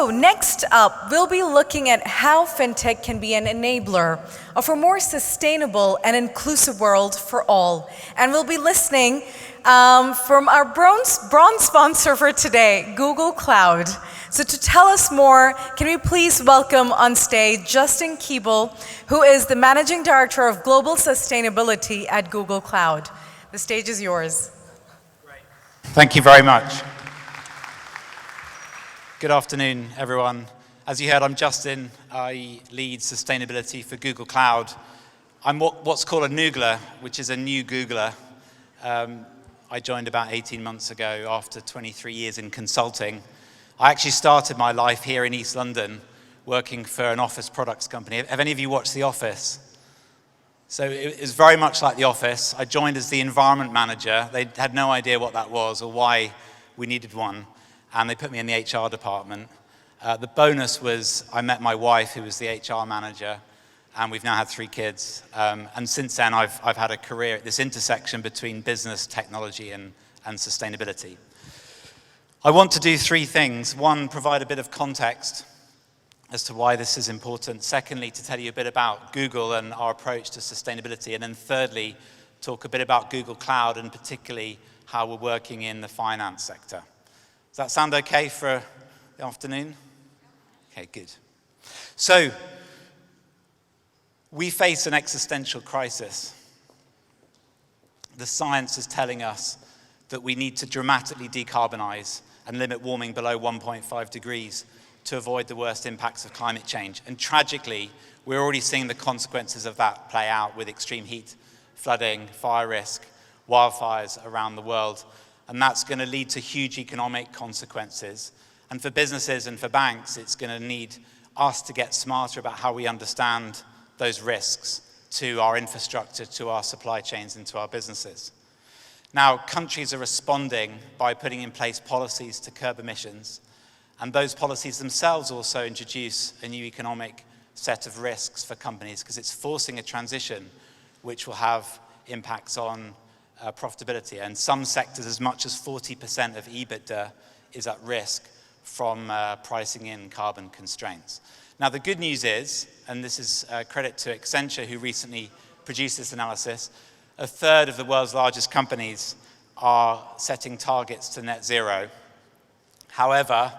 So next up, we'll be looking at how fintech can be an enabler of a more sustainable and inclusive world for all. And we'll be listening from our bronze sponsor for today, Google Cloud. So to tell us more, can we please welcome on stage Justin Keeble, who is the Managing Director of Global Sustainability at Google Cloud. The stage is yours. Thank you very much. Good afternoon, everyone. As you heard, I'm Justin. I lead sustainability for Google Cloud. I'm what's called a noogler, which is a new Googler. I joined about 18 months ago after 23 years in consulting. I actually started my life here in East London working for an office products company. Have any of you watched The Office? So it was very much like The Office. I joined as the environment manager. They had no idea what that was or why we needed one. And they put me in the HR department. The bonus was I met my wife, who was the HR manager, and we've now had 3 kids. And since then, I've had a career at this intersection between business, technology, and sustainability. I want to do 3 things. 1, provide a bit of context as to why this is important. Secondly, to tell you a bit about Google and our approach to sustainability. And then thirdly, talk a bit about Google Cloud and particularly how we're working in the finance sector. Does that sound okay for the afternoon? Okay, good. So, we face an existential crisis. The science is telling us that we need to dramatically decarbonize and limit warming below 1.5 degrees to avoid the worst impacts of climate change. And tragically, we're already seeing the consequences of that play out with extreme heat, flooding, fire risk, wildfires around the world. And that's going to lead to huge economic consequences. And for businesses and for banks, it's going to need us to get smarter about how we understand those risks to our infrastructure, to our supply chains, and to our businesses. Now, countries are responding by putting in place policies to curb emissions. And those policies themselves also introduce a new economic set of risks for companies because it's forcing a transition which will have impacts on profitability. And some sectors, as much as 40% of EBITDA is at risk from pricing in carbon constraints. Now, the good news is, and this is credit to Accenture, who recently produced this analysis, 1/3 of the world's largest companies are setting targets to net zero. However,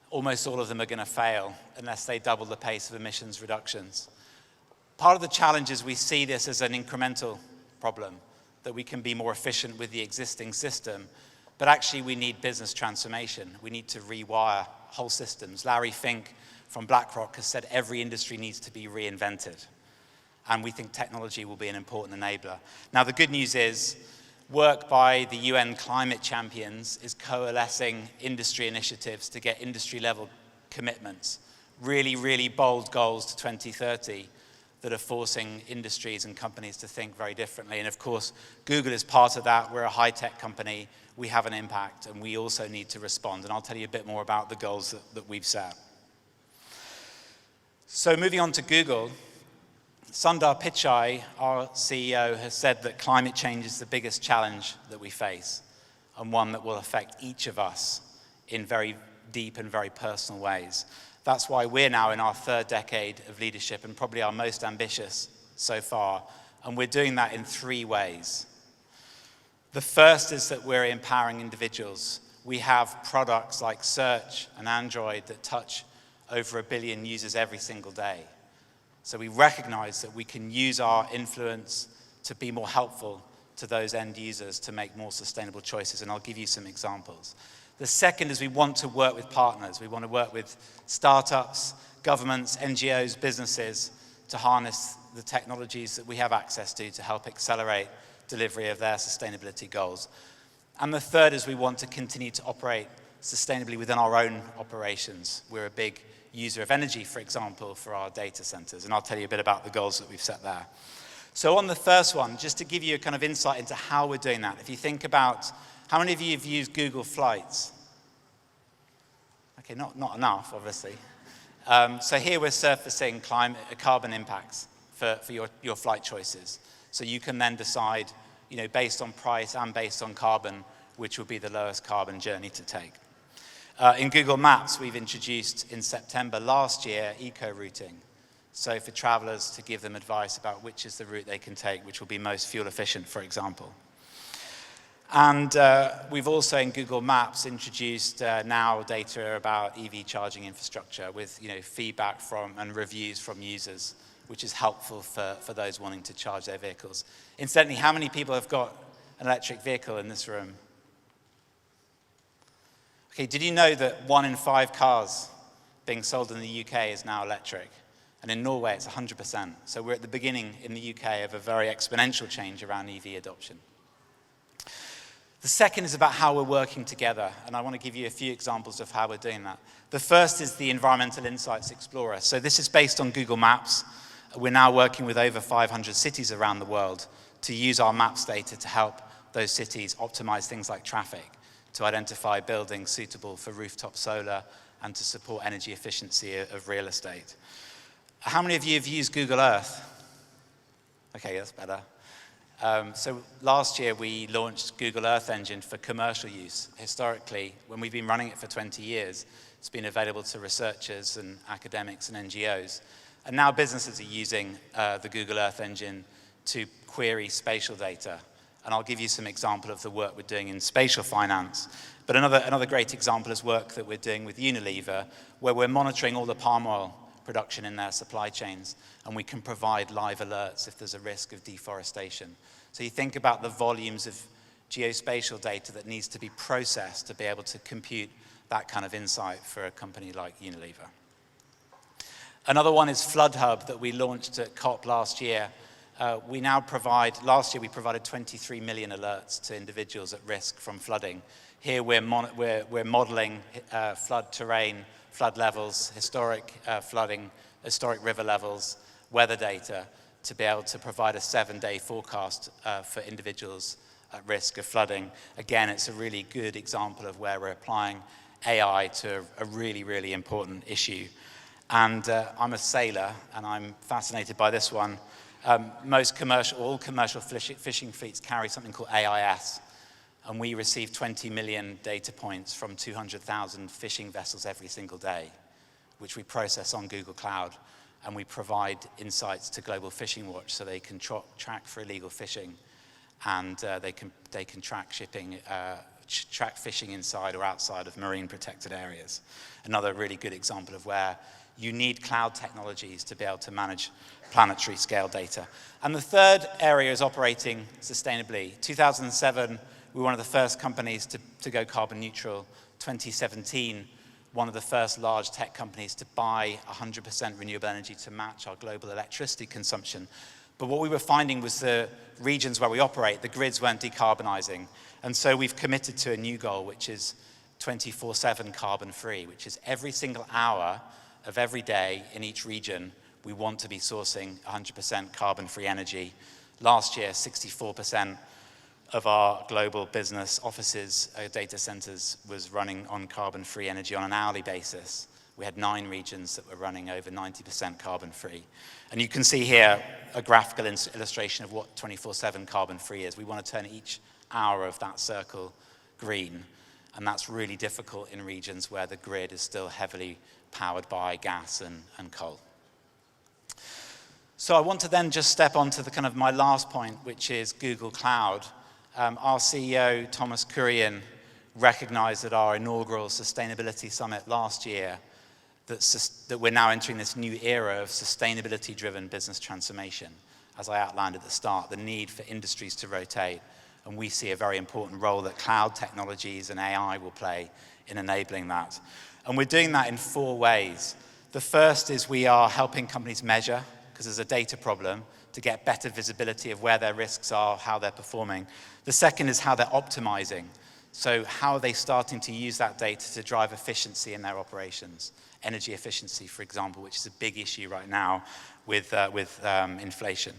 almost all of them are going to fail unless they double the pace of emissions reductions. Part of the challenge is we see this as an incremental problem, that we can be more efficient with the existing system, but actually we need business transformation. We need to rewire whole systems. Larry Fink from BlackRock has said every industry needs to be reinvented, and we think technology will be an important enabler. Now, the good news is work by the UN climate champions is coalescing industry initiatives to get industry-level commitments, really, really bold goals to 2030 that are forcing industries and companies to think very differently. And of course, Google is part of that. We're a high-tech company. We have an impact, and we also need to respond. And I'll tell you a bit more about the goals that we've set. So moving on to Google, Sundar Pichai, our CEO, has said that climate change is the biggest challenge that we face, and one that will affect each of us in very deep and very personal ways. That's why we're now in our 3rd decade of leadership and probably our most ambitious so far. And we're doing that in 3 ways. The first is that we're empowering individuals. We have products like Search and Android that touch over 1 billion users every single day. So we recognize that we can use our influence to be more helpful to those end users to make more sustainable choices. And I'll give you some examples. The second is we want to work with partners. We want to work with startups, governments, NGOs, businesses to harness the technologies that we have access to help accelerate delivery of their sustainability goals. And the third is we want to continue to operate sustainably within our own operations. We're a big user of energy, for example, for our data centers. And I'll tell you a bit about the goals that we've set there. So on the first one, just to give you a kind of insight into how we're doing that, if you think about how many of you have used Google Flights? Okay, not enough, obviously. So here we're surfacing carbon impacts for your flight choices. So you can then decide, based on price and based on carbon, which will be the lowest carbon journey to take. In Google Maps, we've introduced in September last year eco-routing. So for travelers to give them advice about which is the route they can take, which will be most fuel efficient, for example. And we've also in Google Maps introduced now data about EV charging infrastructure with feedback from and reviews from users, which is helpful for those wanting to charge their vehicles. Incidentally, how many people have got an electric vehicle in this room? Okay, did you know that 1 in 5 cars being sold in the UK is now electric? And in Norway, it's 100%. So we're at the beginning in the UK of a very exponential change around EV adoption. The second is about how we're working together, and I want to give you a few examples of how we're doing that. The first is the Environmental Insights Explorer. So this is based on Google Maps. We're now working with over 500 cities around the world to use our maps data to help those cities optimize things like traffic, to identify buildings suitable for rooftop solar, and to support energy efficiency of real estate. How many of you have used Google Earth? Okay, that's better. So last year we launched Google Earth Engine for commercial use. Historically, when we've been running it for 20 years, it's been available to researchers and academics and NGOs. And now businesses are using the Google Earth Engine to query spatial data. And I'll give you some example of the work we're doing in spatial finance. But another great example is work that we're doing with Unilever, where we're monitoring all the palm oil production in their supply chains, and we can provide live alerts if there's a risk of deforestation. So you think about the volumes of geospatial data that needs to be processed to be able to compute that kind of insight for a company like Unilever. Another one is Flood Hub that we launched at COP last year. Last year we provided 23 million alerts to individuals at risk from flooding. Here we're modeling flood terrain, flood levels, historic flooding, historic river levels, weather data, to be able to provide a 7-day forecast for individuals at risk of flooding. Again, it's a really good example of where we're applying AI to a really, really important issue. And I'm a sailor, and I'm fascinated by this one. All commercial fishing fleets carry something called AIS, and we receive 20 million data points from 200,000 fishing vessels every single day, which we process on Google Cloud, and we provide insights to Global Fishing Watch so they can track for illegal fishing, and they can track shipping, track fishing inside or outside of marine protected areas. Another really good example of where you need cloud technologies to be able to manage planetary scale data. And the third area is operating sustainably. 2007, we were one of the first companies to go carbon neutral. 2017, one of the first large tech companies to buy 100% renewable energy to match our global electricity consumption. But what we were finding was the regions where we operate, the grids weren't decarbonizing. And so we've committed to a new goal, which is 24/7 carbon free, which is every single hour of every day in each region, we want to be sourcing 100% carbon-free energy. Last year, 64% of our global business offices, data centers, was running on carbon-free energy on an hourly basis. We had 9 regions that were running over 90% carbon-free. And you can see here a graphical illustration of what 24/7 carbon-free is. We want to turn each hour of that circle green. And that's really difficult in regions where the grid is still heavily powered by gas and coal. So I want to then just step on to the kind of my last point, which is Google Cloud. Our CEO, Thomas Kurian, recognized at our inaugural sustainability summit last year that we're now entering this new era of sustainability-driven business transformation. As I outlined at the start, the need for industries to rotate, and we see a very important role that cloud technologies and AI will play in enabling that. And we're doing that in 4 ways. The first is we are helping companies measure, because there's a data problem, to get better visibility of where their risks are, how they're performing. The second is how they're optimizing. So how are they starting to use that data to drive efficiency in their operations? Energy efficiency, for example, which is a big issue right now with inflation.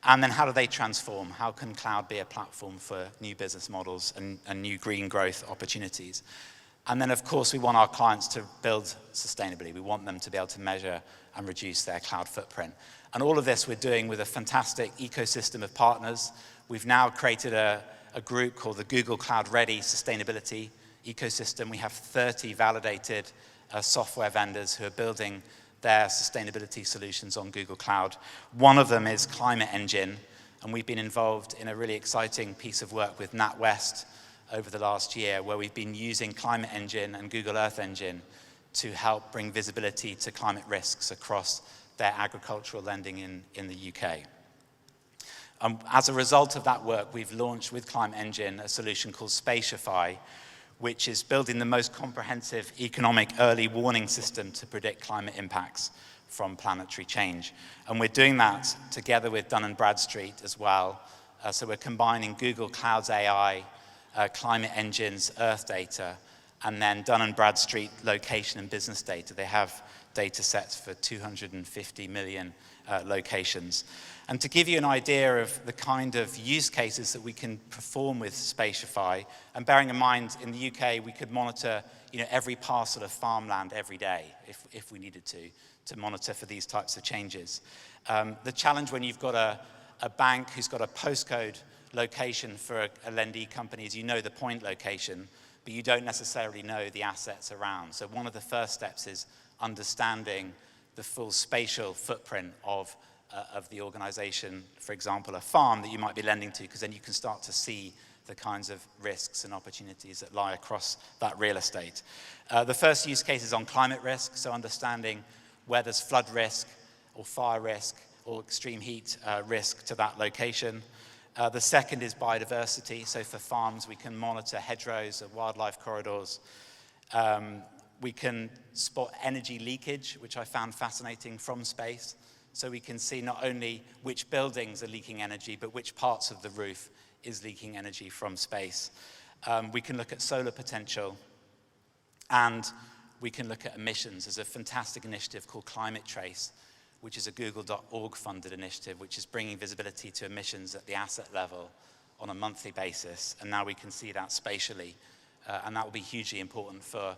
And then how do they transform? How can cloud be a platform for new business models and new green growth opportunities? And then, of course, we want our clients to build sustainably. We want them to be able to measure and reduce their cloud footprint. And all of this we're doing with a fantastic ecosystem of partners. We've now created a group called the Google Cloud Ready Sustainability ecosystem. We have 30 validated software vendors who are building their sustainability solutions on Google Cloud. One of them is Climate Engine, and we've been involved in a really exciting piece of work with NatWest over the last year, where we've been using Climate Engine and Google Earth Engine to help bring visibility to climate risks across their agricultural lending in the UK. As a result of that work, we've launched with Climate Engine a solution called Spatiify, which is building the most comprehensive economic early warning system to predict climate impacts from planetary change. And we're doing that together with Dun & Bradstreet as well. So we're combining Google Cloud's AI, Climate Engine's Earth data, and then Dun & Bradstreet location and business data. They have data sets for 250 million locations. And to give you an idea of the kind of use cases that we can perform with Spatiify, and bearing in mind in the UK we could monitor every parcel of farmland every day if we needed to monitor for these types of changes. The challenge when you've got a bank who's got a postcode location for a lendee company is you know the point location, but you don't necessarily know the assets around. So one of the first steps is understanding the full spatial footprint of the organization, for example, a farm that you might be lending to, because then you can start to see the kinds of risks and opportunities that lie across that real estate. The first use case is on climate risk, so understanding where there's flood risk or fire risk or extreme heat risk to that location. The second is biodiversity, so for farms we can monitor hedgerows and wildlife corridors. We can spot energy leakage, which I found fascinating, from space. So we can see not only which buildings are leaking energy, but which parts of the roof is leaking energy from space. We can look at solar potential, and we can look at emissions. There's a fantastic initiative called Climate Trace, which is a google.org funded initiative, which is bringing visibility to emissions at the asset level on a monthly basis. And now we can see that spatially, and that will be hugely important for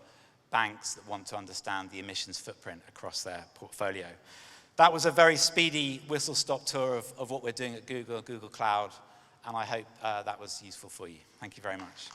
banks that want to understand the emissions footprint across their portfolio. That was a very speedy whistle-stop tour of what we're doing at Google Cloud, and I hope that was useful for you. Thank you very much.